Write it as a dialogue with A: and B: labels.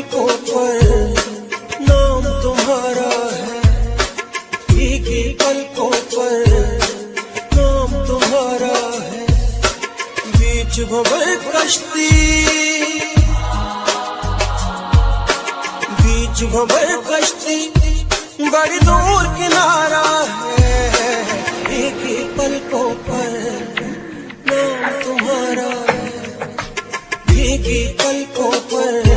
A: पलकों पर नाम तुम्हारा है, भीगी पलकों पर नाम तुम्हारा है। बीच भंवर कश्ती, बीच भंवर कश्ती बड़ी दूर किनारा है, भीगी पलकों पर नाम तुम्हारा है, भीगी पलकों पर